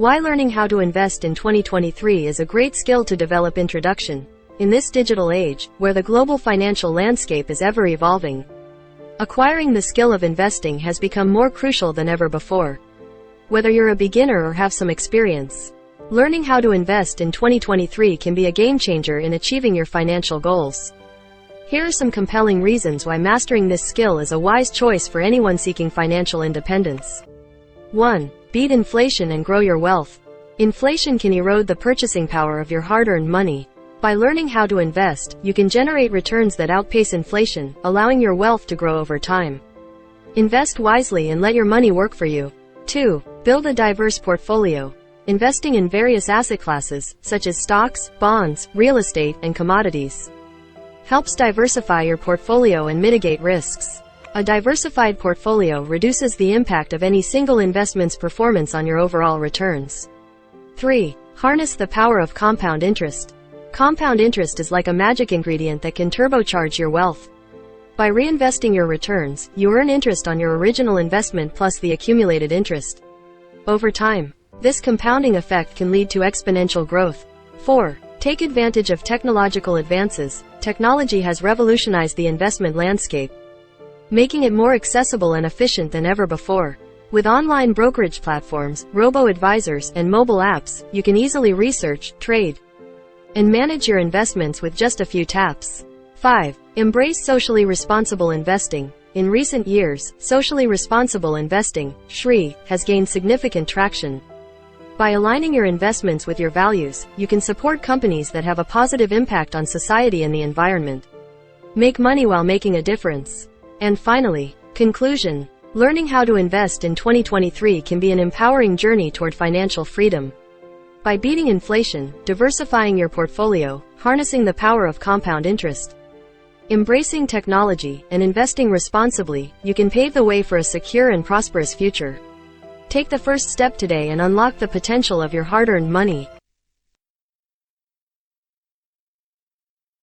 Why learning how to invest in 2023 is a great skill to develop. Introduction. In this digital age, where the global financial landscape is ever evolving, acquiring the skill of investing has become more crucial than ever before. Whether you're a beginner or have some experience, learning how to invest in 2023 can be a game changer in achieving your financial goals. Here are some compelling reasons why mastering this skill is a wise choice for anyone seeking financial independence. 1. Beat inflation and grow your wealth. Inflation can erode the purchasing power of your hard-earned money. By learning how to invest, you can generate returns that outpace inflation, allowing your wealth to grow over time. Invest wisely and let your money work for you. 2. Build a diverse portfolio. Investing in various asset classes, such as stocks, bonds, real estate, and commodities, helps diversify your portfolio and mitigate risks. A diversified portfolio reduces the impact of any single investment's performance on your overall returns. 3. Harness the power of compound interest. Compound interest is like a magic ingredient that can turbocharge your wealth. By reinvesting your returns, you earn interest on your original investment plus the accumulated interest. Over time, this compounding effect can lead to exponential growth. 4. Take advantage of technological advances. Technology has revolutionized the investment landscape, making it more accessible and efficient than ever before. With online brokerage platforms, robo-advisors, and mobile apps, you can easily research, trade, and manage your investments with just a few taps. 5. Embrace socially responsible investing. In recent years, socially responsible investing, SRI, has gained significant traction. By aligning your investments with your values, you can support companies that have a positive impact on society and the environment. Make money while making a difference. And finally, conclusion. Learning how to invest in 2023 can be an empowering journey toward financial freedom. By beating inflation, diversifying your portfolio, harnessing the power of compound interest, embracing technology, and investing responsibly, you can pave the way for a secure and prosperous future. Take the first step today and unlock the potential of your hard-earned money.